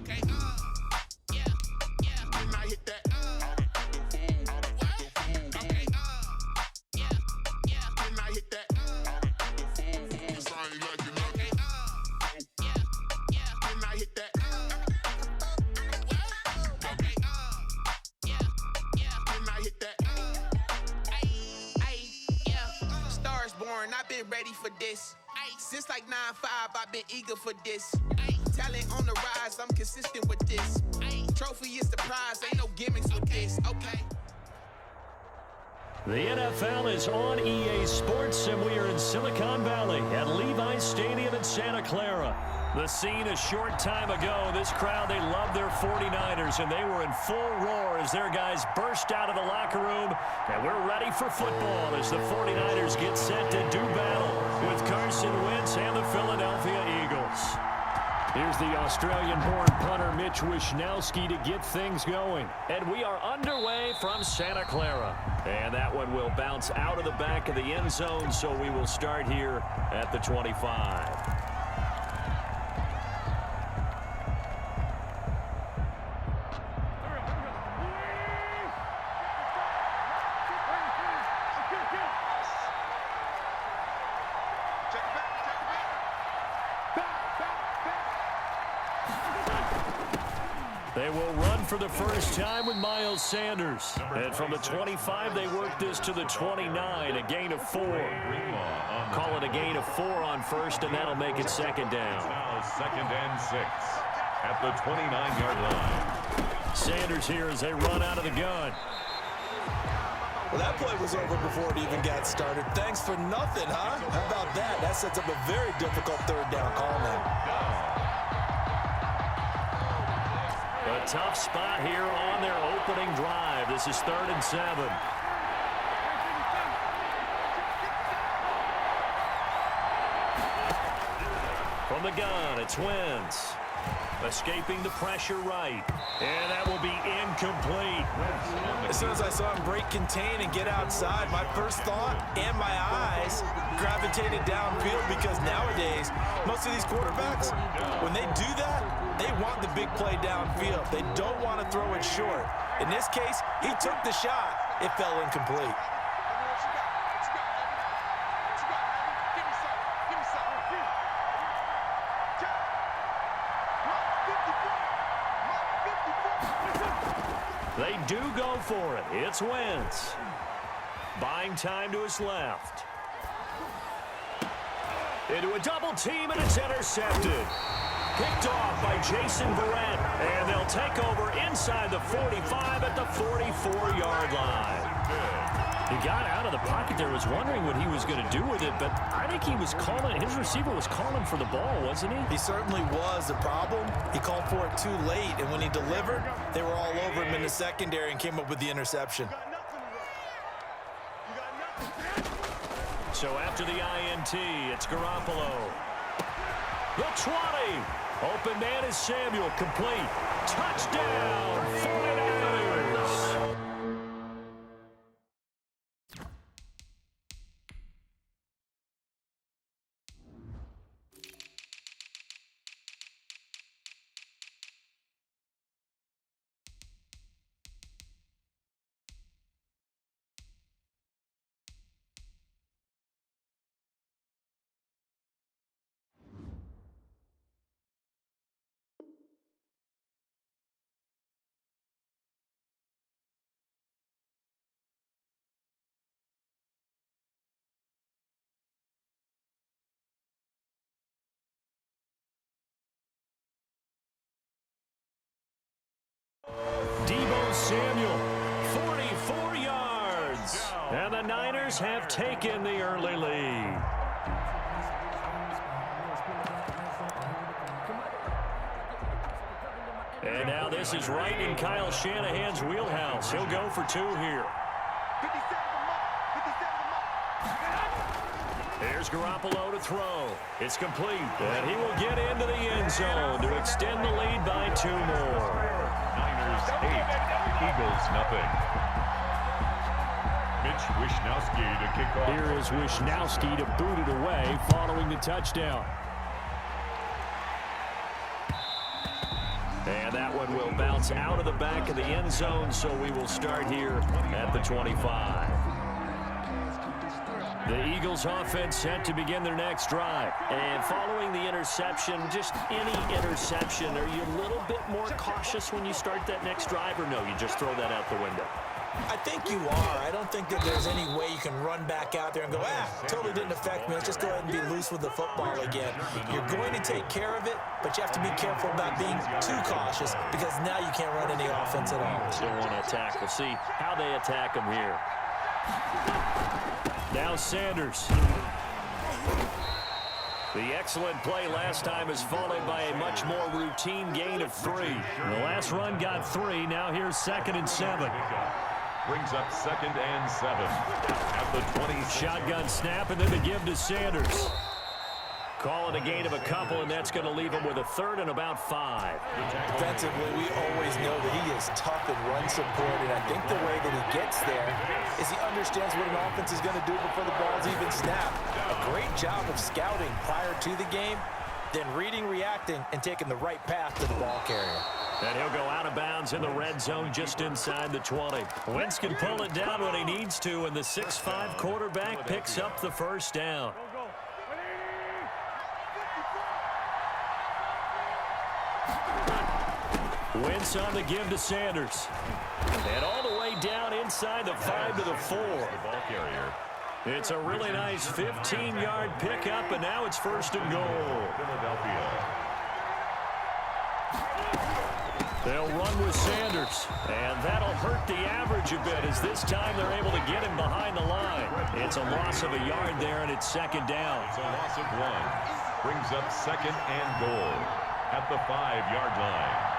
Okay, yeah, yeah. When I hit that, okay, yeah, yeah. When I hit that, yes, I ain't like it. Okay, yeah, yeah. When I hit that, okay, yeah, yeah. When I hit that, yeah. Stars born, I've been ready for this. Since like 9-5, I've been eager for this. Talent on the rise, I'm consistent with this. Trophy is the prize, ain't no gimmicks with this. Okay. The NFL is on EA Sports, and we are in Silicon Valley at Levi's Stadium in Santa Clara. The scene a short time ago, this crowd, they love their 49ers, and they were in full roar as their guys burst out of the locker room. And we're ready for football as the 49ers get set to do battle with Carson Wentz and the Philadelphia Eagles. Here's the Australian-born punter Mitch Wishnowsky to get things going. And we are underway from Santa Clara. And that one will bounce out of the back of the end zone, so we will start here at the 25. They will run for the first time with Miles Sanders. And from the 25, they work this to the 29, a gain of 4. Call it a gain of 4 on first, and that'll make it second down. Now 2nd and 6 at the 29-yard line. Sanders here as they run out of the gun. Well, that play was over before it even got started. Thanks for nothing, huh? How about that? That sets up a very difficult third down call now. A tough spot here on their opening drive. This is 3rd and 7. From the gun, it's Wentz. Escaping the pressure right. And that will be incomplete. As soon as I saw him break contain and get outside, my first thought and my eyes gravitated downfield, because nowadays, most of these quarterbacks, when they do that, they want the big play downfield. They don't want to throw it short. In this case, he took the shot. It fell incomplete. They do go for it. It's Wentz. Buying time to his left. Into a double team, and it's intercepted. Picked off by Jason Verrett, and they'll take over inside the 45 at the 44-yard line. He got out of the pocket there, was wondering what he was going to do with it, but I think he was calling, his receiver was calling for the ball, wasn't he? He certainly was. The problem, he called for it too late, and when he delivered, they were all over him in the secondary and came up with the interception. So after the INT, it's Garoppolo. The 20. Open man is Samuel. Complete. Touchdown, 49ers. Deebo Samuel, 44 yards. And the Niners have taken the early lead. And now this is right in Kyle Shanahan's wheelhouse. He'll go for 2 here. Here's Garoppolo to throw. It's complete. And he will get into the end zone to extend the lead by 2 more. Niners 8, Eagles nothing. Mitch Wishnowsky to kick off. Here is Wishnowsky to boot it away following the touchdown. And that one will bounce out of the back of the end zone, so we will start here at the 25. The Eagles offense set to begin their next drive. And following the interception, just any interception, are you a little bit more cautious when you start that next drive, or no, you just throw that out the window? I think you are. I don't think that there's any way you can run back out there and go, totally didn't affect me. Let's just go ahead and be loose with the football again. You're going to take care of it, but you have to be careful about being too cautious because now you can't run any offense at all. Still want to attack. We'll see how they attack them here. Now Sanders. The excellent play last time is followed by a much more routine gain of 3. The last run got 3. Now here's 2nd and 7. Brings up 2nd and 7 at the 20. Shotgun snap and then the give to Sanders. Call it a gain of a couple, and that's going to leave him with a 3rd and about 5. Defensively, we always know that he is tough in run support, and I think the way that he gets there is he understands what an offense is going to do before the ball's even snapped. A great job of scouting prior to the game, then reading, reacting, and taking the right path to the ball carrier. And he'll go out of bounds in the red zone just inside the 20. Wentz can pull it down when he needs to, and the 6'5" quarterback picks up the first down. Wentz on the give to Sanders. And all the way down inside the 5 to the 4. Ball carrier. It's a really nice 15-yard pickup, and now it's 1st and goal. Philadelphia. They'll run with Sanders, and that'll hurt the average a bit as this time they're able to get him behind the line. It's a loss of a yard there, and it's 2nd down. It's a loss of 1. Brings up 2nd and goal at the 5-yard line.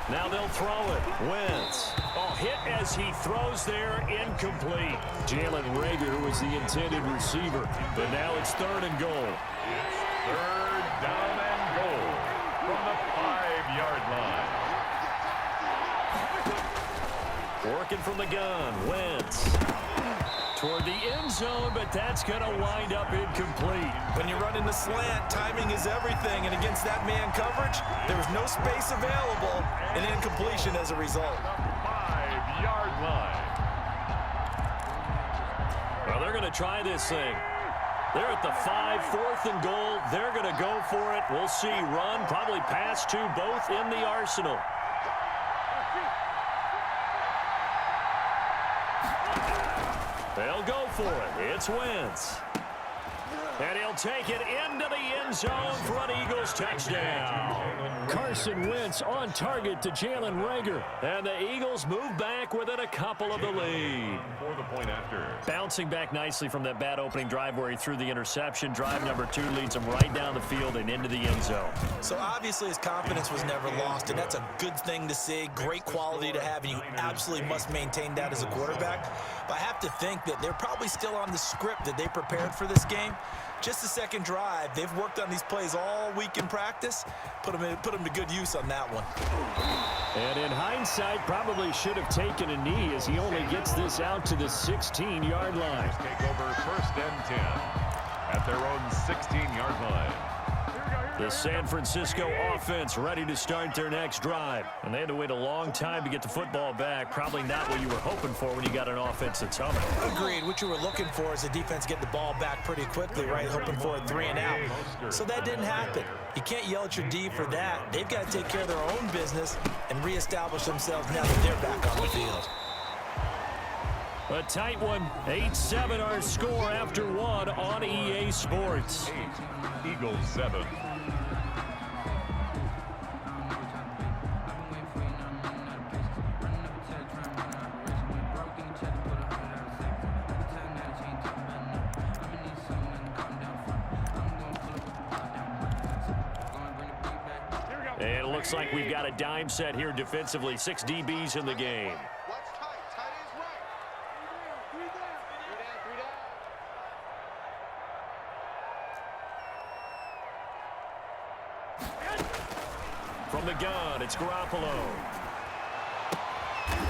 Now they'll throw it. Wentz. Hit as he throws there, incomplete. Jalen Reagor, who was the intended receiver. But now it's 3rd and goal. It's 3rd down and goal from the 5-yard line. Working from the gun. Wentz. Toward the end zone, but that's going to wind up incomplete. When you run in the slant, timing is everything, and against that man coverage, there was no space available, and incompletion as a result. 5-yard line. Well, they're going to try this thing. They're at the 5, 4th and goal. They're going to go for it. We'll see. Run, probably pass to both in the arsenal. They'll go for it. It's Wentz. And he'll take it into the end zone for an Eagles touchdown. Carson Wentz on target to Jalen Reagor. And the Eagles move back within a couple of the lead. For the point after. Bouncing back nicely from that bad opening drive where he threw the interception. Drive number 2 leads him right down the field and into the end zone. So obviously his confidence was never lost, and that's a good thing to see. Great quality to have, and you absolutely must maintain that as a quarterback. But I have to think that they're probably still on the script that they prepared for this game. Just the second drive. They've worked on these plays all week in practice. Put them to good use on that one. And in hindsight, probably should have taken a knee as he only gets this out to the 16-yard line. Take over 1st and 10 at their own 16-yard line. The San Francisco offense ready to start their next drive. And they had to wait a long time to get the football back. Probably not what you were hoping for when you got an offense that's humming. Agreed. What you were looking for is the defense get the ball back pretty quickly, right? Hoping for a 3 and out. So that didn't happen. You can't yell at your D for that. They've got to take care of their own business and reestablish themselves now that they're back on the field. A tight one. 8-7 our score after 1 on EA Sports. 8, Eagles 7. And it looks like we've got a dime set here defensively. 6 DBs in the game. From the gun, it's Garoppolo.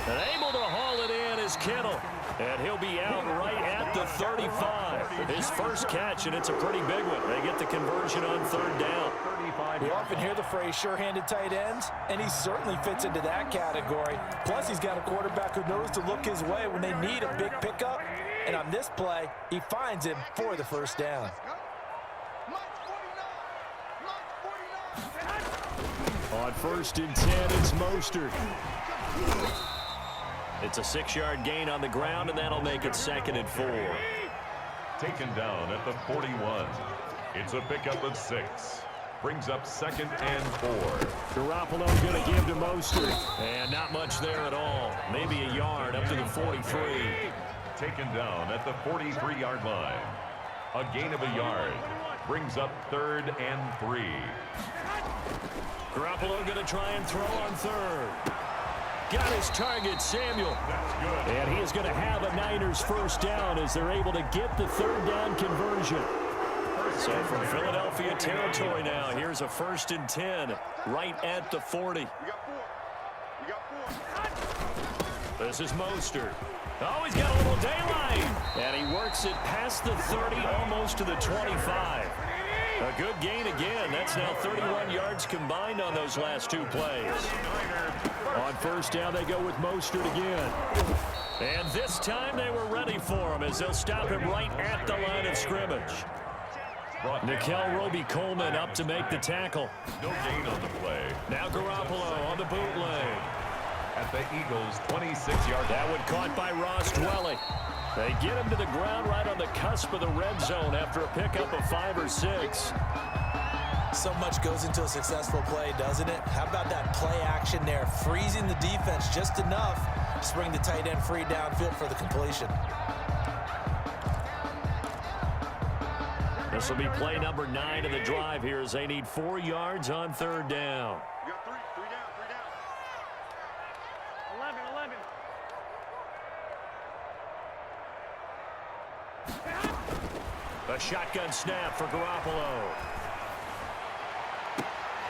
And able to haul it in is Kittle, and he'll be out right at the 35. His first catch, and it's a pretty big one. They get the conversion on third down. We often hear the phrase sure-handed tight ends, and he certainly fits into that category. Plus, he's got a quarterback who knows to look his way when they need a big pickup. And on this play, he finds him for the first down. On 1st and 10, it's Mostert. It's a 6-yard gain on the ground, and that'll make it 2nd and 4. Taken down at the 41. It's a pickup of 6. Brings up 2nd and 4. Garoppolo going to give to Mostert. And not much there at all. Maybe a yard up to the 43. Taken down at the 43-yard line. A gain of a yard. Brings up 3rd and 3. Garoppolo going to try and throw on 3rd. Got his target, Samuel. That's good. And he is going to have a Niners first down as they're able to get the 3rd down conversion. So from Philadelphia territory now, here's a 1st and 10 right at the 40. This is Mostert. Oh, he's got a little daylight. And he works it past the 30, almost to the 25. A good gain again. That's now 31 yards combined on those last 2 plays. On 1st down, they go with Mostert again. And this time they were ready for him as they'll stop him right at the line of scrimmage. Nickel Roby-Coleman up to make the tackle. No gain on the play. Now Garoppolo on the bootleg. At the Eagles' 26-yard. That one caught by Ross Dwelly. They get him to the ground right on the cusp of the red zone after a pickup of 5 or 6. So much goes into a successful play, doesn't it? How about that play action there? Freezing the defense just enough to bring the tight end free downfield for the completion. This will be play number 9 of the drive here as they need 4 yards on 3rd down. You got 3 down, 11. A shotgun snap for Garoppolo.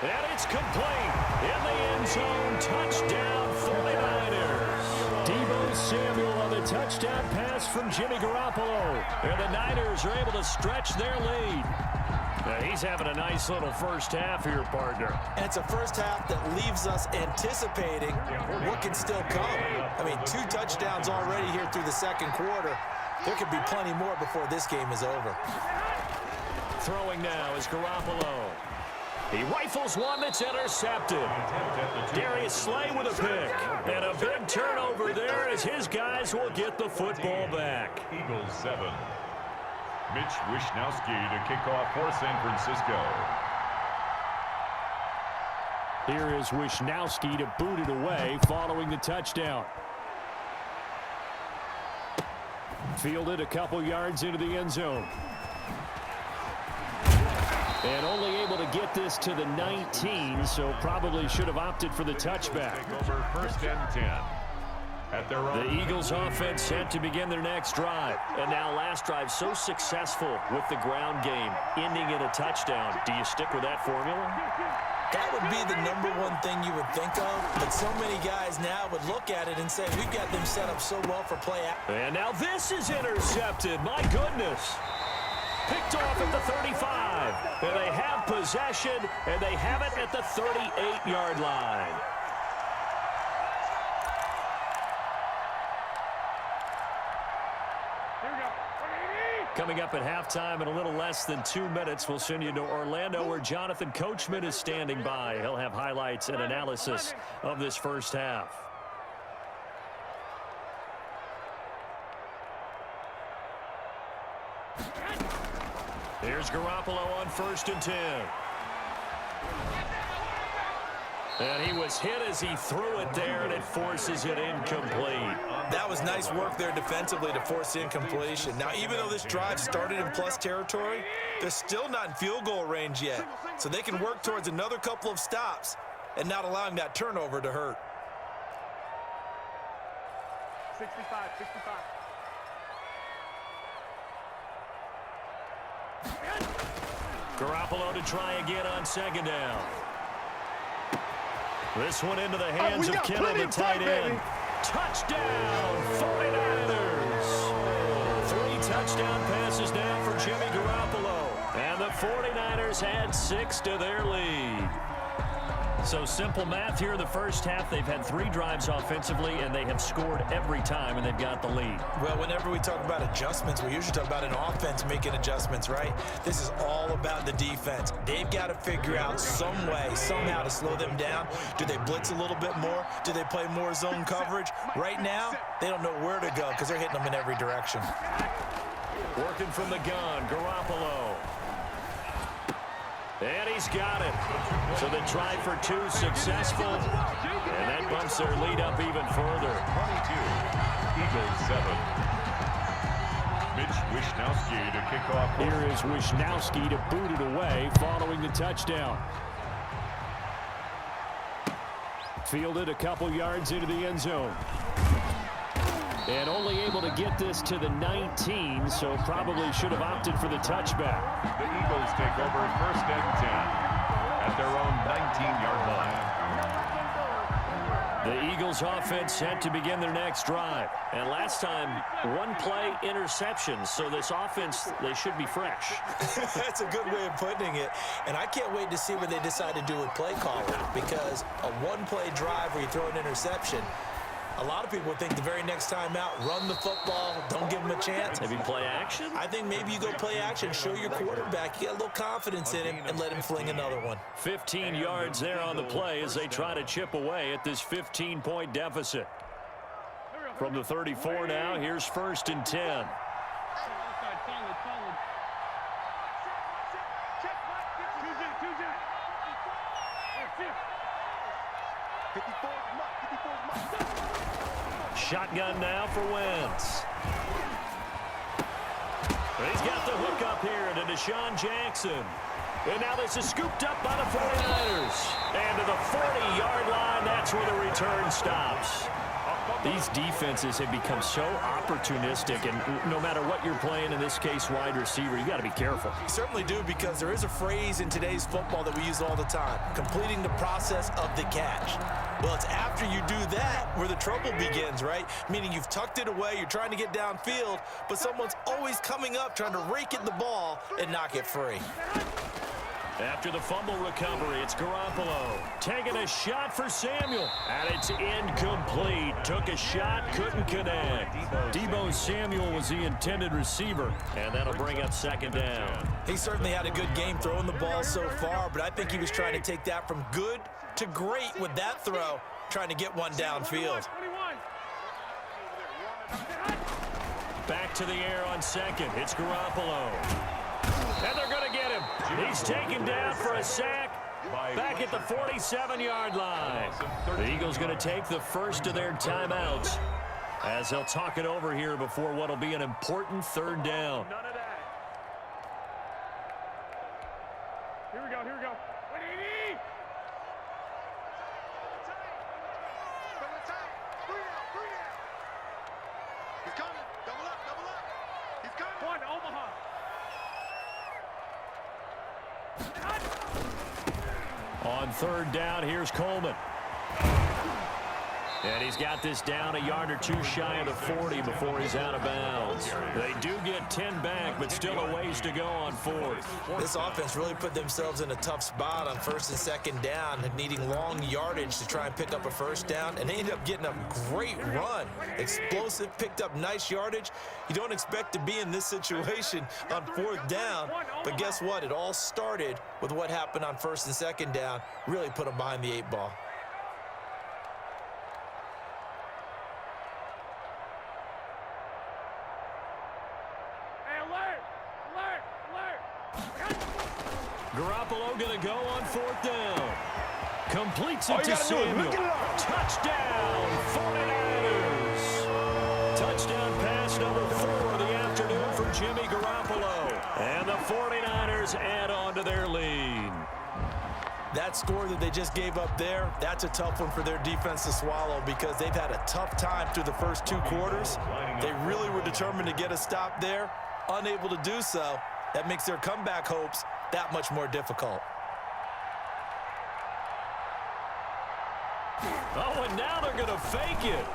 And it's complete. In the end zone, touchdown 49ers. Deebo Samuel on the touchdown pass from Jimmy Garoppolo. And the Niners are able to stretch their lead. Now he's having a nice little first half here, partner. And it's a first half that leaves us anticipating what can still come. I mean, 2 touchdowns already here through the 2nd quarter. There could be plenty more before this game is over. Throwing now is Garoppolo. He rifles one that's intercepted. Darius Slay with a pick. And a big turnover there as his guys will get the football back. Eagles 7. Mitch Wishnowsky to kick off for San Francisco. Here is Wishnowsky to boot it away following the touchdown. Fielded a couple yards into the end zone. And only able to get this to the 19, so probably should have opted for the touchback. Over 1st and 10. At their own. The Eagles offense set to begin their next drive. And now last drive so successful with the ground game, ending in a touchdown. Do you stick with that formula? That would be the #1 thing you would think of, but so many guys now would look at it and say, we've got them set up so well for play. And now this is intercepted. My goodness. Picked off at the 35. And they have possession, and they have it at the 38-yard line. Coming up at halftime in a little less than 2 minutes, we'll send you to Orlando where Jonathan Coachman is standing by. He'll have highlights and analysis of this first half. Here's Garoppolo on 1st and 10. And he was hit as he threw it there, and it forces it incomplete. That was nice work there defensively to force incompletion. Now, even though this drive started in plus territory, they're still not in field goal range yet. So they can work towards another couple of stops and not allowing that turnover to hurt. 65. Garoppolo to try again on 2nd down. This one into the hands of Kittle, the tight end. Touchdown, 49ers. 3 touchdown passes now for Jimmy Garoppolo. And the 49ers add 6 to their lead. So simple math here in the first half. They've had 3 drives offensively, and they have scored every time, and they've got the lead. Well, whenever we talk about adjustments, we usually talk about an offense making adjustments, right? This is all about the defense. They've got to figure out some way, somehow to slow them down. Do they blitz a little bit more? Do they play more zone coverage? Right now, they don't know where to go because they're hitting them in every direction. Working from the gun, Garoppolo. And he's got it. So the try for 2 successful. And that bumps their lead up even further. 22, Eagles 7. Mitch Wishnowsky to kick off. Here is Wishnowsky to boot it away following the touchdown. Fielded a couple yards into the end zone. And only able to get this to the 19, so probably should have opted for the touchback. The Eagles take over 1st and 10 at their own 19-yard line. The Eagles offense set to begin their next drive. And last time, 1-play interception. So this offense, they should be fresh. That's a good way of putting it. And I can't wait to see what they decide to do with play calling, because a 1-play drive where you throw an interception, a lot of people think the very next time out, run the football, don't give them a chance. Maybe play action? I think maybe you go play action, show your quarterback, you get a little confidence in him, and let him fling another one. 15 yards there on the play as they try to chip away at this 15-point deficit. From the 34 now, here's 1st and 10. Shotgun now for Wentz. He's got the hook up here to Deshaun Jackson. And now this is scooped up by the 49ers. And to the 40-yard line, that's where the return stops. These defenses have become so opportunistic, and no matter what you're playing, in this case wide receiver, you got to be careful. You certainly do, because there is a phrase in today's football that we use all the time: completing the process of the catch. Well, it's after you do that where the trouble begins, right? Meaning you've tucked it away, you're trying to get downfield, but someone's always coming up trying to rake at the ball and knock it free. After the fumble recovery, it's Garoppolo taking a shot for Samuel, and it's incomplete. Took a shot, couldn't connect. Deebo Samuel was the intended receiver, and that'll bring up 2nd down. He certainly had a good game throwing the ball so far, but I think he was trying to take that from good to great with that throw, trying to get one downfield. Back to the air on 2nd. It's Garoppolo. And they're going to get him. He's taken down for a sack back at the 47-yard line. The Eagles going to take the first of their timeouts as they'll talk it over here before what will be an important 3rd down. None of that. Here we go, here we go. He's coming. Double up, double up. He's coming. One, Omaha. On 3rd down, here's Coleman. And he's got this down a yard or 2 shy of the 40 before he's out of bounds. They do get 10 back, but still a ways to go on 4th. This offense really put themselves in a tough spot on 1st and 2nd down, needing long yardage to try and pick up a 1st down, and they ended up getting a great run. Explosive, picked up nice yardage. You don't expect to be in this situation on 4th down, but guess what? It all started with what happened on 1st and 2nd down. Really put them behind the 8 ball. Garoppolo going to go on 4th down. Completes it to Samuel. Touchdown, 49ers. Touchdown pass number 4 of the afternoon for Jimmy Garoppolo. And the 49ers add on to their lead. That score that they just gave up there, that's a tough one for their defense to swallow, because they've had a tough time through the first 2 quarters. They really were determined to get a stop there, unable to do so. That makes their comeback hopes that much more difficult. Oh, and now they're going to fake it.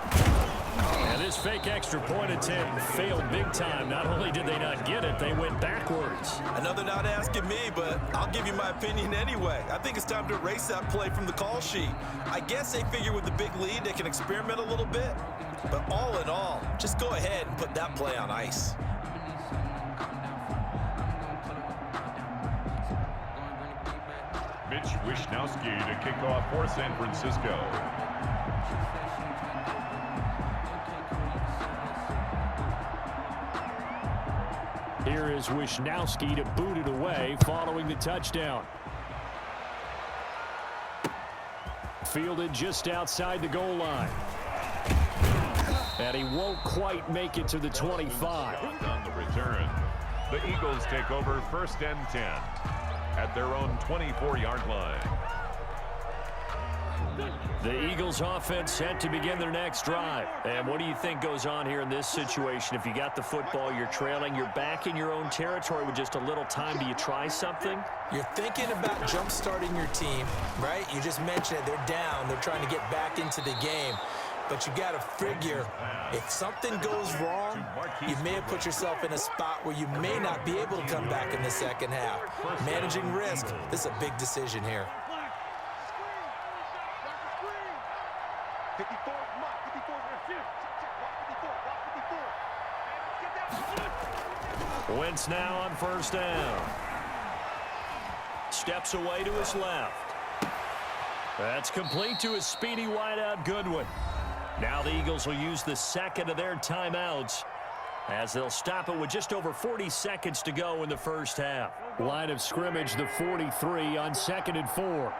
And this fake extra point attempt failed big time. Not only did they not get it, they went backwards. Another not asking me, but I'll give you my opinion anyway. I think it's time to erase that play from the call sheet. I guess they figure with the big lead they can experiment a little bit. But all in all, just go ahead and put that play on ice. Mitch Wishnowsky to kick off for San Francisco. Here is Wishnowsky to boot it away following the touchdown. Fielded just outside the goal line. And he won't quite make it to the 25. On the return, the Eagles take over 1st and 10 at their own 24-yard line. The Eagles offense set to begin their next drive. And what do you think goes on here in this situation? If you got the football, you're trailing, you're back in your own territory with just a little time. Do you try something? You're thinking about jump-starting your team, right? You just mentioned it. They're down. They're trying to get back into the game. But you got to figure, if something goes wrong, you may have put yourself in a spot where you may not be able to come back in the second half. Managing risk, this is a big decision here. 54, Mark, 54, check, 54. Wentz now on 1st down. Steps away to his left. That's complete to his speedy wideout Goodwin. Now the Eagles will use the second of their timeouts as they'll stop it with just over 40 seconds to go in the first half. Line of scrimmage, the 43 on 2nd and 4.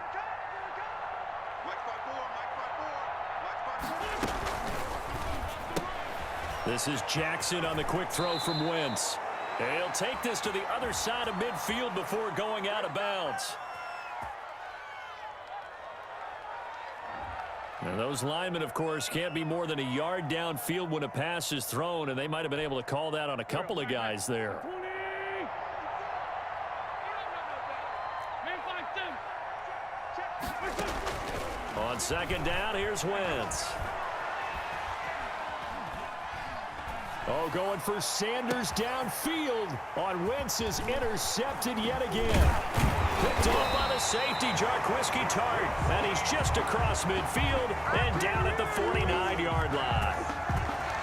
This is Jackson on the quick throw from Wentz. He'll take this to the other side of midfield before going out of bounds. And those linemen, of course, can't be more than a yard downfield when a pass is thrown, and they might have been able to call that on a couple of guys there. On 2nd down, here's Wentz. Oh, going for Sanders downfield on Wentz is intercepted yet again. Picked off by the safety, Jarquiski Tart, and he's just across midfield and down at the 49-yard line.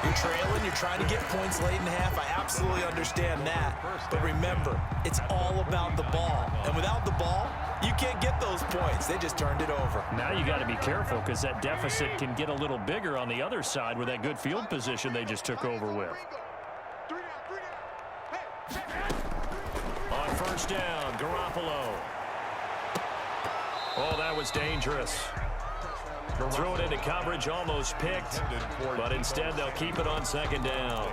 You're trailing, you're trying to get points late in half. I absolutely understand that. But remember, it's all about the ball. And without the ball, you can't get those points. They just turned it over. Now you got to be careful because that deficit can get a little bigger on the other side with that good field position they just took over with. On 1st down, Garoppolo. Oh, that was dangerous. Throw it into coverage, almost picked, but instead they'll keep it on 2nd down.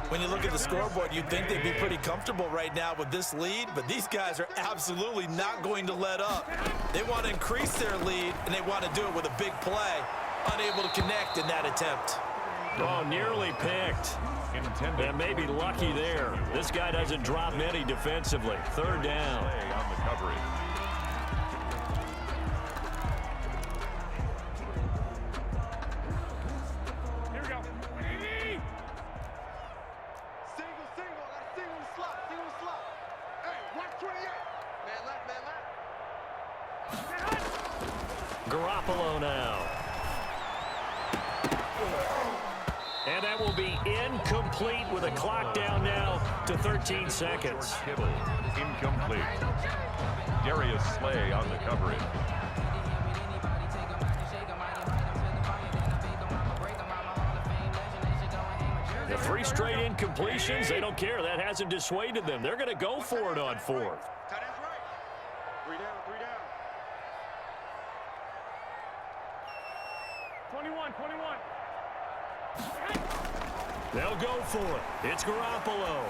When you look at the scoreboard, you'd think they'd be pretty comfortable right now with this lead, but these guys are absolutely not going to let up. They want to increase their lead, and they want to do it with a big play. Unable to connect in that attempt. Oh, nearly picked. And maybe lucky there. This guy doesn't drop many defensively. 3rd down. On the coverage. Garoppolo now. And that will be incomplete with a clock down now to 13 seconds. Kittle, incomplete. Darius Slay on the coverage. The 3 straight incompletions, they don't care. That hasn't dissuaded them. They're going to go for it on 4th. Tight end's right. 3 down, 3 down. 21. They'll go for it. It's Garoppolo.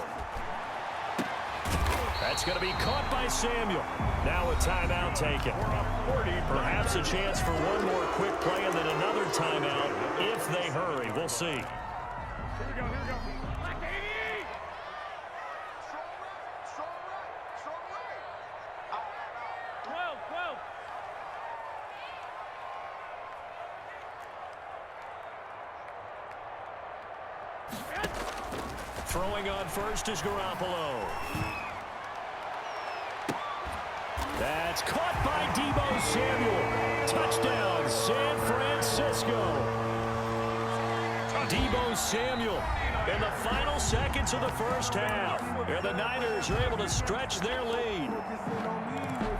That's going to be caught by Samuel. Now a timeout taken. Perhaps a chance for one more quick play and then another timeout if they hurry. We'll see. Here we go. Black 80! Strong right. 12. Throwing on first is Garoppolo. That's caught by Deebo Samuel. Touchdown, San Francisco. Deebo Samuel in the final seconds of the first half. And the Niners are able to stretch their lead.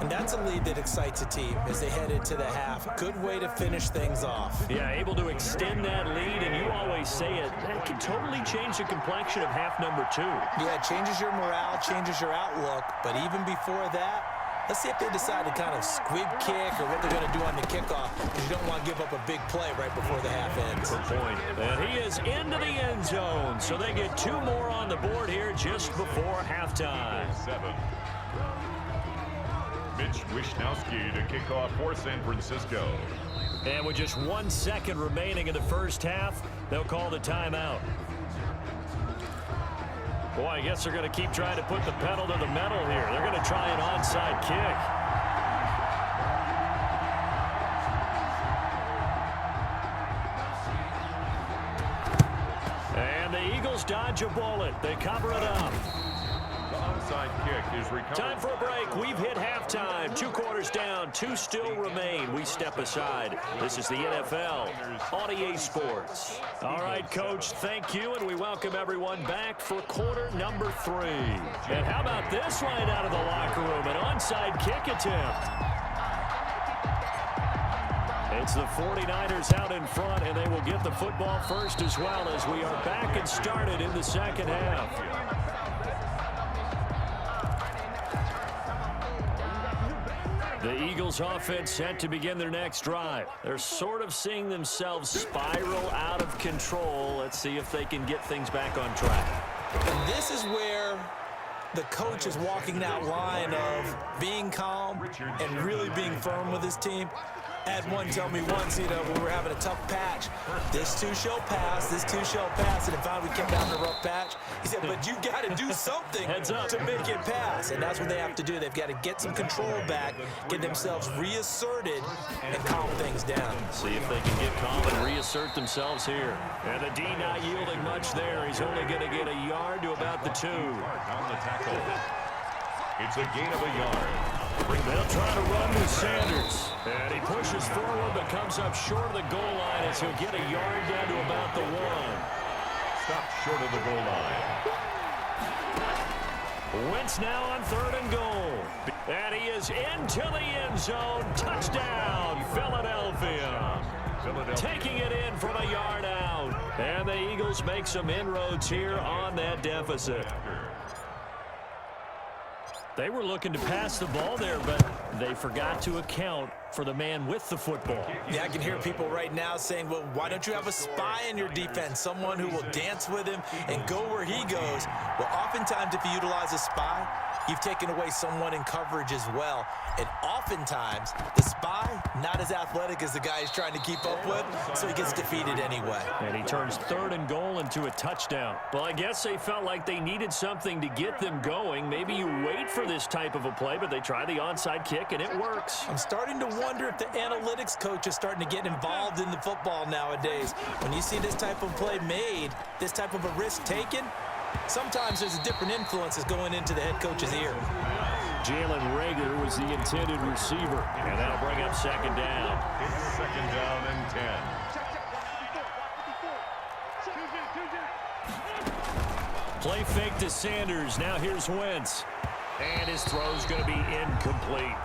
And that's a lead that excites a team as they head into the half. Good way to finish things off. Yeah, able to extend that lead, and you always say it, that can totally change the complexion of half number 2. Yeah, it changes your morale, changes your outlook. But even before that, let's see if they decide to kind of squib kick or what they're going to do on the kickoff, because you don't want to give up a big play right before the half ends. Good point. And he is into the end zone, so they get 2 more on the board here just before halftime. 7. Mitch Wishnowsky to kick off for San Francisco. And with just 1 second remaining in the first half, they'll call the timeout. Boy, I guess they're going to keep trying to put the pedal to the metal here. They're going to try an onside kick. And the Eagles dodge a bullet. They cover it up. The onside kick is recovered. Time for a break. We've hit halftime. 2 quarters down. 2 still remain. We step aside. This is the NFL on EA Sports. All right, Coach, thank you, and we welcome everyone back for quarter number 3. And how about this right out of the locker room? An onside kick attempt. It's the 49ers out in front, and they will get the football first as well as we are back and started in the second half. The Eagles offense set to begin their next drive. They're sort of seeing themselves spiral out of control. Let's see if they can get things back on track. And this is where the coach is walking that line of being calm and really being firm with his team. Had one tell me once, when we were having a tough patch, this too shall pass, this too shall pass, and if we kept having a rough patch, he said, but you got to do something to make it pass, and that's what they have to do. They've got to get some control back, get themselves reasserted, and calm things down. See if they can get calm and reassert themselves here. And the D not yielding much there. He's only going to get a yard to about the 2. On the tackle. It's a gain of a yard. They'll try to run with Sanders. And he pushes forward but comes up short of the goal line as he'll get a yard down to about the 1. Stopped short of the goal line. Wentz now on 3rd and goal. And he is into the end zone. Touchdown, Philadelphia. Taking it in from a yard out. And the Eagles make some inroads here on that deficit. They were looking to pass the ball there, but they forgot to account for the man with the football. Yeah, I can hear people right now saying, well, why don't you have a spy in your defense, someone who will dance with him and go where he goes? Well, oftentimes if you utilize a spy, you've taken away someone in coverage as well. And oftentimes, the spy, not as athletic as the guy he's trying to keep up with, so he gets defeated anyway. And he turns 3rd and goal into a touchdown. Well, I guess they felt like they needed something to get them going. Maybe you wait for this type of a play, but they try the onside kick, and it works. I'm starting to wonder if the analytics coach is starting to get involved in the football nowadays. When you see this type of play made, this type of a risk taken, sometimes there's a different influences going into the head coach's ear. Jalen Reagor was the intended receiver, and that'll bring up 2nd down. It's 2nd down and 10. Play fake to Sanders. Now here's Wentz. And his throw's going to be incomplete.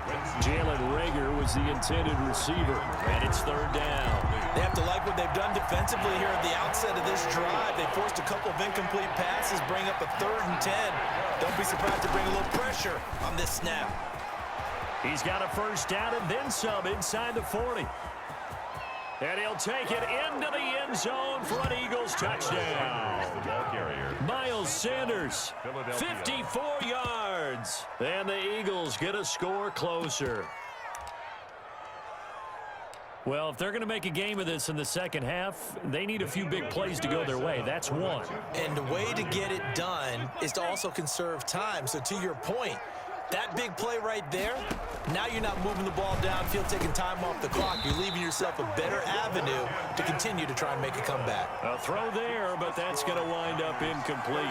Jalen Reagor was the intended receiver, and it's 3rd down. They have to like what they've done defensively here at the outset of this drive. They forced a couple of incomplete passes, bring up a 3rd and 10. Don't be surprised to bring a little pressure on this snap. He's got a 1st down and then some inside the 40. And he'll take it into the end zone for an Eagles touchdown. The ball carrier. Miles Sanders, 54 yards. And the Eagles get a score closer. Well, if they're going to make a game of this in the second half, they need a few big plays to go their way. That's one. And the way to get it done is to also conserve time. So to your point, That big play right there, now you're not moving the ball downfield, taking time off the clock. You're leaving yourself a better avenue to continue to try and make a comeback. A throw there, but that's going to wind up incomplete.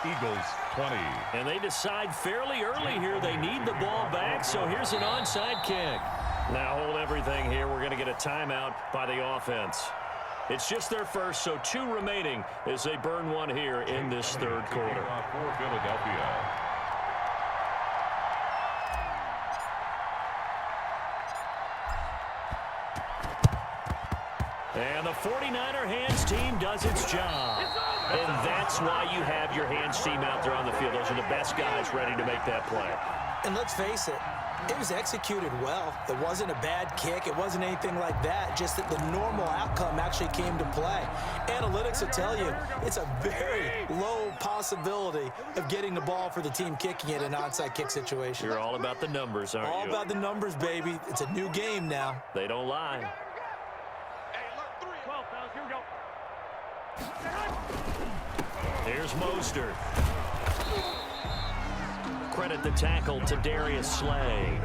Eagles 20. And they decide fairly early here they need the ball back, so here's an onside kick. Now hold everything here. We're going to get a timeout by the offense. It's just their first, so 2 remaining as they burn one here in this third quarter. For Philadelphia. And the 49er hands team does its job. And that's why you have your hands team out there on the field. Those are the best guys ready to make that play. And let's face it, it was executed well. It wasn't a bad kick. It wasn't anything like that. Just that the normal outcome actually came to play. Analytics will tell you it's a very low possibility of getting the ball for the team kicking it in an onside kick situation. You're all about the numbers, aren't you? All about the numbers, baby. It's a new game now. They don't lie. Here's Mostert. Credit the tackle to Darius Slay.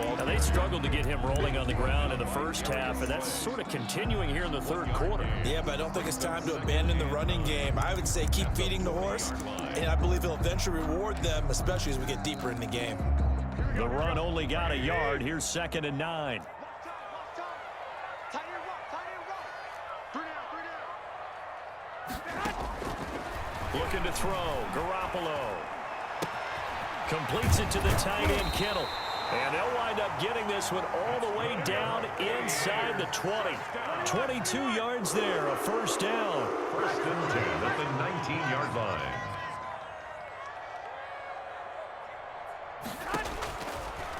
Now they struggled to get him rolling on the ground in the first half, and that's sort of continuing here in the third quarter. Yeah, but I don't think it's time to abandon the running game. I would say keep feeding the horse, and I believe he'll eventually reward them, especially as we get deeper in the game. The run only got a yard. Here's 2nd and 9. Looking to throw. Garoppolo completes it to the tight end, Kittle. And they'll wind up getting this one all the way down inside the 20. 22 yards there, a first down. 1st and 10 at the 19-yard line.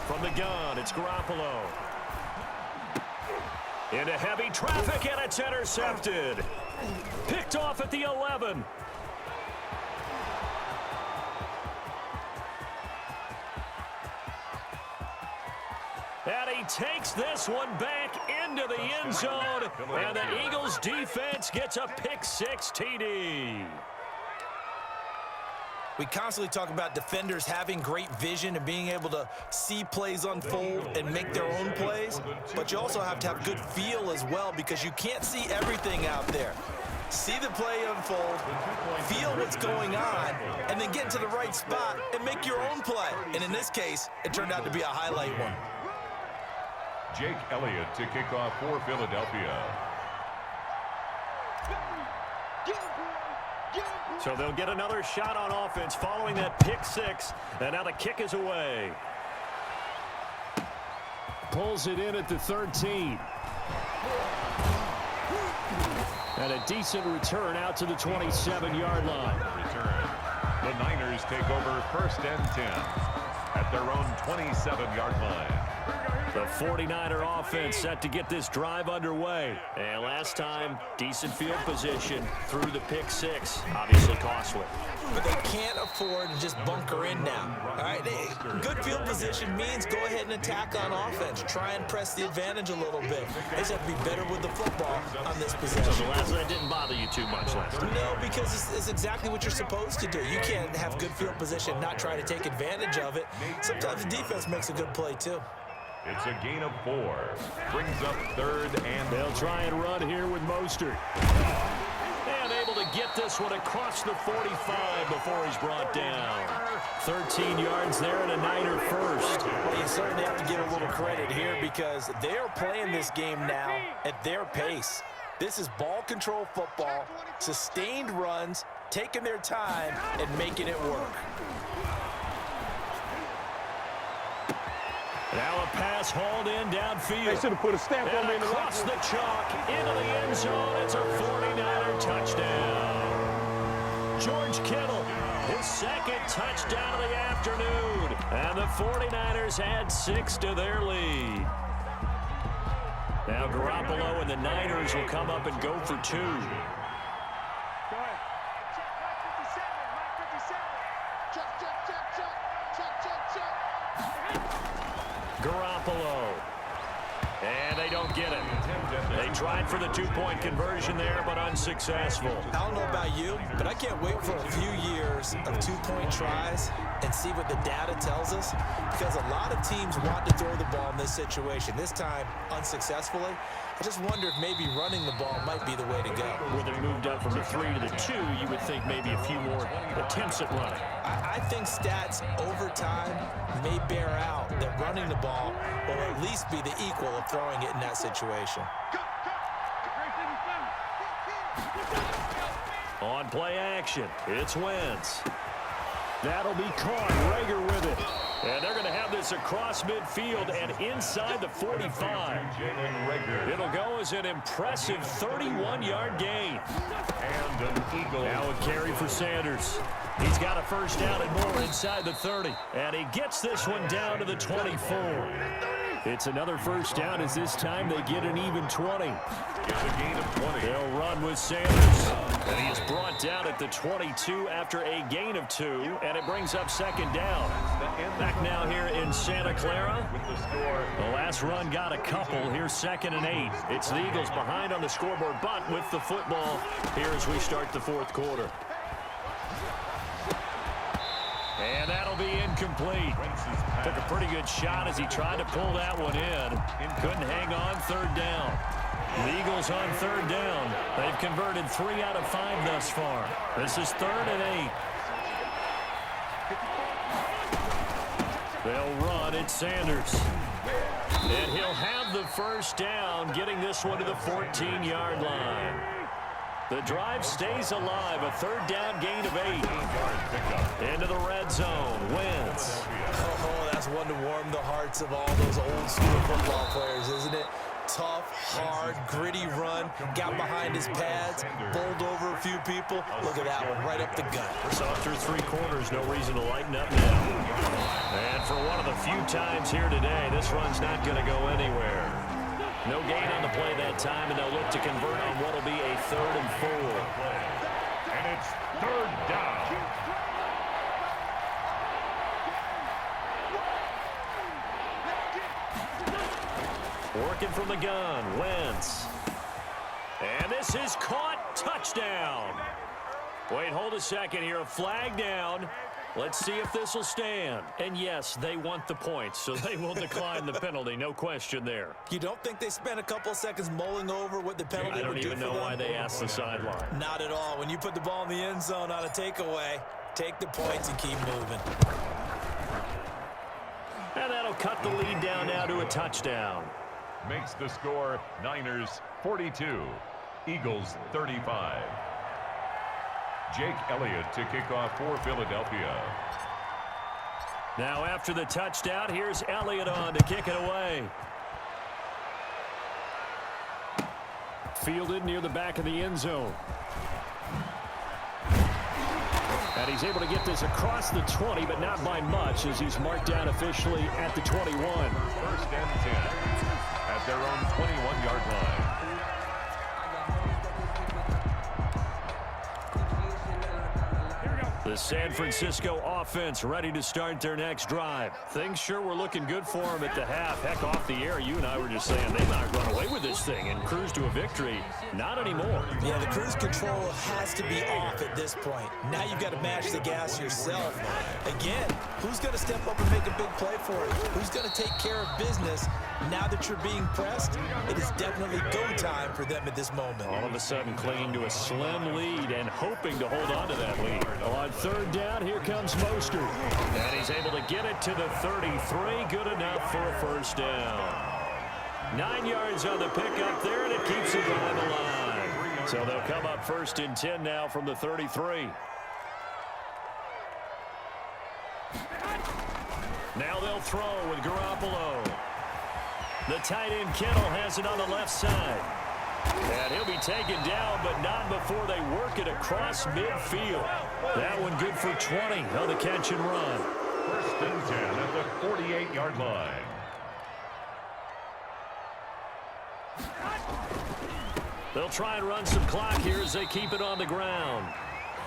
From the gun, it's Garoppolo. Into heavy traffic, and it's intercepted. Picked off at the 11. And he takes this one back into the end zone, and the Eagles defense gets a pick-6 TD. We constantly talk about defenders having great vision and being able to see plays unfold and make their own plays, but you also have to have good feel as well because you can't see everything out there. See the play unfold, feel what's going on, and then get into the right spot and make your own play. And in this case, it turned out to be a highlight one. Jake Elliott to kick off for Philadelphia. So they'll get another shot on offense following that pick-6, and now the kick is away. Pulls it in at the 13. And a decent return out to the 27-yard line. Return. The Niners take over 1st and 10 at their own 27-yard line. The 49er offense set to get this drive underway. And last time, decent field position through the pick-6. Obviously costly. But they can't afford to just bunker in now. All right, good field position means go ahead and attack on offense. Try and press the advantage a little bit. They just have to be better with the football on this possession. So the last that didn't bother you too much last time. No, because it's exactly what you're supposed to do. You can't have good field position, not try to take advantage of it. Sometimes the defense makes a good play too. It's a gain of 4. Brings up 3rd and... They'll try and run here with Mostert. And able to get this one across the 45 before he's brought down. 13 yards there and a Niner first. Well, you certainly have to give a little credit here because they're playing this game now at their pace. This is ball control football, sustained runs, taking their time and making it work. Now a pass hauled in downfield. They should have put a stamp on me in the across the chalk into the end zone. It's a 49er touchdown. George Kittle, his 2nd touchdown of the afternoon. And the 49ers add 6 to their lead. Now Garoppolo and the Niners will come up and go for 2. Garoppolo. And they don't get it. They tried for the 2-point conversion there, but unsuccessful. I don't know about you, but I can't wait for a few years of 2-point tries and see what the data tells us? Because a lot of teams want to throw the ball in this situation. This time, unsuccessfully. I just wonder if maybe running the ball might be the way to go. Where they moved up from the 3 to the 2, you would think maybe a few more attempts at running. I think stats over time may bear out that running the ball will at least be the equal of throwing it in that situation. On play action, it's Wentz. That'll be caught. Rager with it. And they're going to have this across midfield and inside the 45. It'll go as an impressive 31-yard gain. And an Eagle. Now a carry for Sanders. He's got a first down and more inside the 30. And he gets this one down to the 24. It's another first down as this time they get an even 20. It's a gain of 20. They'll run with Sanders. And he is brought down at the 22 after a gain of 2. And it brings up second down. Back now here in Santa Clara. With the score. The last run got a couple. Here's 2nd and 8. It's the Eagles behind on the scoreboard, but with the football here as we start the 4th quarter. And that'll be incomplete. Took a pretty good shot as he tried to pull that one in. Couldn't hang on 3rd down. The Eagles on 3rd down. They've converted 3 out of 5 thus far. This is 3rd and 8. They'll run at Sanders. And he'll have the first down, getting this one to the 14-yard line. The drive stays alive. A 3rd down gain of 8. Into the red zone. Wentz. Oh, that's one to warm the hearts of all those old school football players, isn't it? Tough, hard, gritty run. Got behind his pads. Bowled over a few people. Look at that one, right up the gut. So through 3 quarters, no reason to lighten up now. And for one of the few times here today, this run's not going to go anywhere. No gain on the play that time, and they'll look to convert on what will be a 3rd and 4. And it's 3rd down. Working from the gun, Wentz. And this is caught. Touchdown. Wait, hold a second here. A flag down. Let's see if this will stand. And yes, they want the points, so they will decline the penalty. No question there. You don't think they spent a couple of seconds mulling over what the penalty would do for them? I don't even know why they asked the sideline. Not at all. When you put the ball in the end zone on a takeaway, take the points and keep moving. And that'll cut the lead down now to a touchdown. Makes the score Niners 42, Eagles 35. Jake Elliott to kick off for Philadelphia. Now after the touchdown, here's Elliott on to kick it away. Fielded near the back of the end zone. And he's able to get this across the 20, but not by much, as he's marked down officially at the 21. 1st and 10 at their own 21-yard line. The San Francisco offense ready to start their next drive. Things sure were looking good for them at the half. Heck, off the air, you and I were just saying they might run away with this thing and cruise to a victory. Not anymore. Yeah, the cruise control has to be off at this point. Now you've got to match the gas yourself. Again, who's going to step up and make a big play for you? Who's going to take care of business now that you're being pressed? It is definitely go time for them at this moment. All of a sudden clinging to a slim lead and hoping to hold on to that lead. On 3rd down, here comes Mostert. And he's able to get it to the 33. Good enough for a first down. 9 yards on the pickup there, and it keeps the drive alive. So they'll come up 1st and 10 now from the 33. Now they'll throw with Garoppolo. The tight end Kittle has it on the left side. And he'll be taken down, but not before they work it across midfield. That one good for 20 on the catch and run. 1st and 10 at the 48-yard line. They'll try and run some clock here as they keep it on the ground.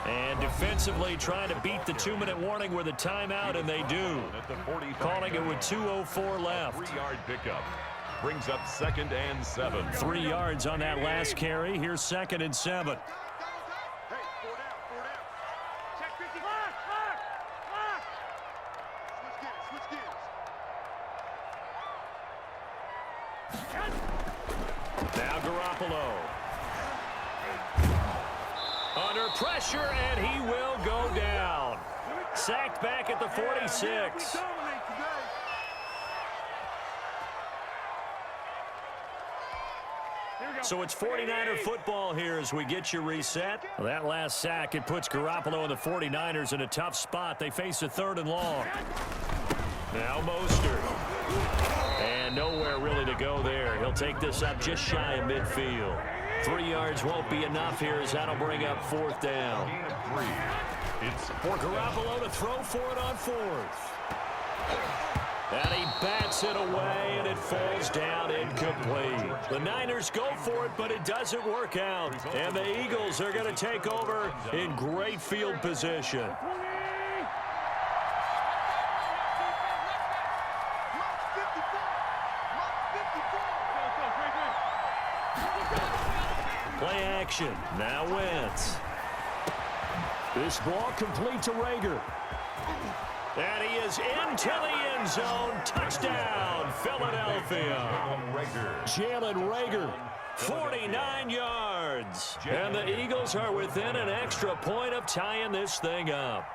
And defensively trying to beat the 2-minute warning with a timeout, and they do. Calling it with 2:04 left. 3-yard pickup. Brings up 2nd and 7. 3 yards on that last carry. Here's 2nd and 7. Hey, 4 down. Check 50. Lock. Now Garoppolo. Under pressure, and he will go down. Sacked back at the 46. So it's 49er football here as we get you reset. Well, that last sack, it puts Garoppolo and the 49ers in a tough spot. They face a 3rd and long. Now Mostert. And nowhere really to go there. He'll take this up just shy of midfield. 3 yards won't be enough here as that'll bring up 4th down. Gain of 3. It's For Garoppolo to throw for it on 4th. And he bats it away, and it falls down incomplete. The Niners go for it, but it doesn't work out. And the Eagles are going to take over in great field position. Play action. Now Wentz. This ball complete to Rager. And he is into the end zone. Touchdown, Philadelphia. Jalen Rager, 49 yards. And the Eagles are within an extra point of tying this thing up.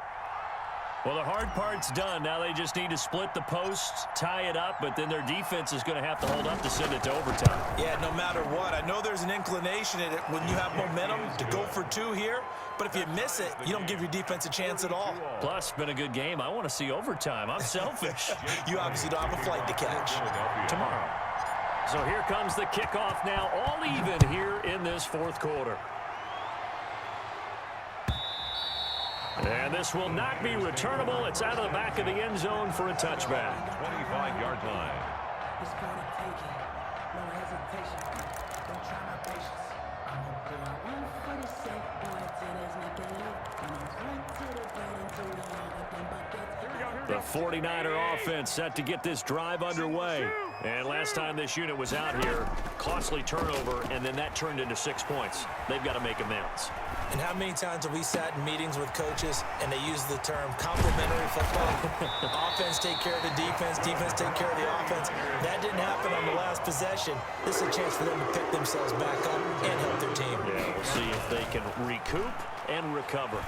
Well, the hard part's done. Now they just need to split the posts, tie it up, but then their defense is going to have to hold up to send it to overtime. Yeah, no matter what. I know there's an inclination in it when you have momentum to go for 2 here, but if you miss it, you don't give your defense a chance at all. Plus, been a good game. I want to see overtime. I'm selfish. You obviously don't have a flight to catch. Tomorrow. So here comes the kickoff now, all even here in this 4th quarter. And this will not be returnable. It's out of the back of the end zone for a touchback. 25-yard line. The 49er offense set to get this drive underway. And last time this unit was out here, costly turnover, and then that turned into 6 points. They've got to make amends. And how many times have we sat in meetings with coaches and they use the term complementary football? Offense take care of the defense, defense take care of the offense. That didn't happen on the last possession. This is a chance for them to pick themselves back up and help their team. Yeah, we'll see if they can recoup and recover.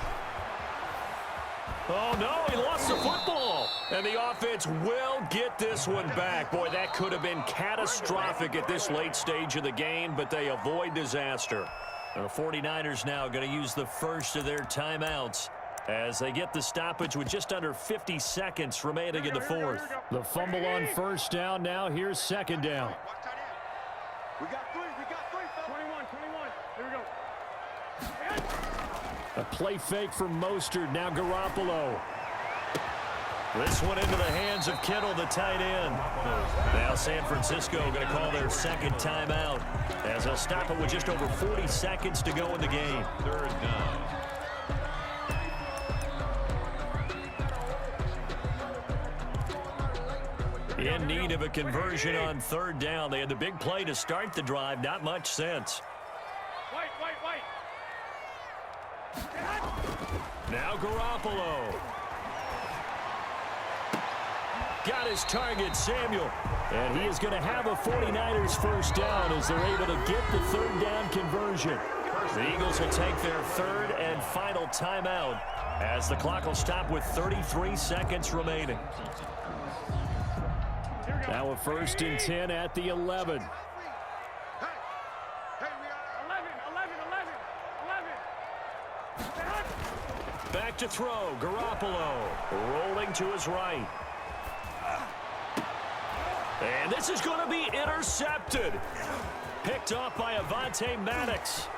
Oh, no, he lost the football. And the offense will get this one back. Boy, that could have been catastrophic at this late stage of the game, but they avoid disaster. The 49ers now going to use the first of their timeouts as they get the stoppage with just under 50 seconds remaining in the 4th. The fumble on 1st down. Now here's 2nd down. We got 3. 21. Here we go. A play fake from Mostert. Now Garoppolo. This one into the hands of Kittle, the tight end. Now San Francisco going to call their 2nd timeout as they'll stop it with just over 40 seconds to go in the game. 3rd down. In need of a conversion on 3rd down. They had the big play to start the drive. Not much sense. White. Now Garoppolo. Got his target, Samuel. And he is going to have a 49ers 1st down as they're able to get the 3rd down conversion. The Eagles will take their 3rd and final timeout as the clock will stop with 33 seconds remaining. Now a 1st and 10 at the 11. Hey, we are 11. Back to throw. Garoppolo rolling to his right. And this is going to be intercepted. Picked off by Avonte Maddox.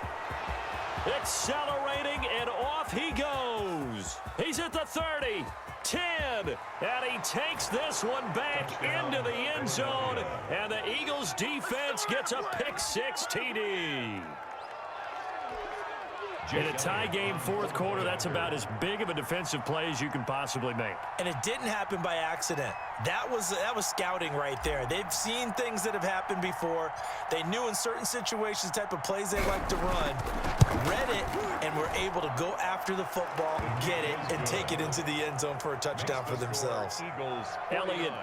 Accelerating, and off he goes. He's at the 30, 10, and he takes this one back into the end zone, and the Eagles defense gets a pick-6 TD. In a tie game 4th quarter, that's about as big of a defensive play as you can possibly make. And it didn't happen by accident. That was scouting right there. They've seen things that have happened before. They knew in certain situations the type of plays they like to run, read it, and were able to go after the football, get it, and take it into the end zone for a touchdown for themselves. Eagles. Elliott.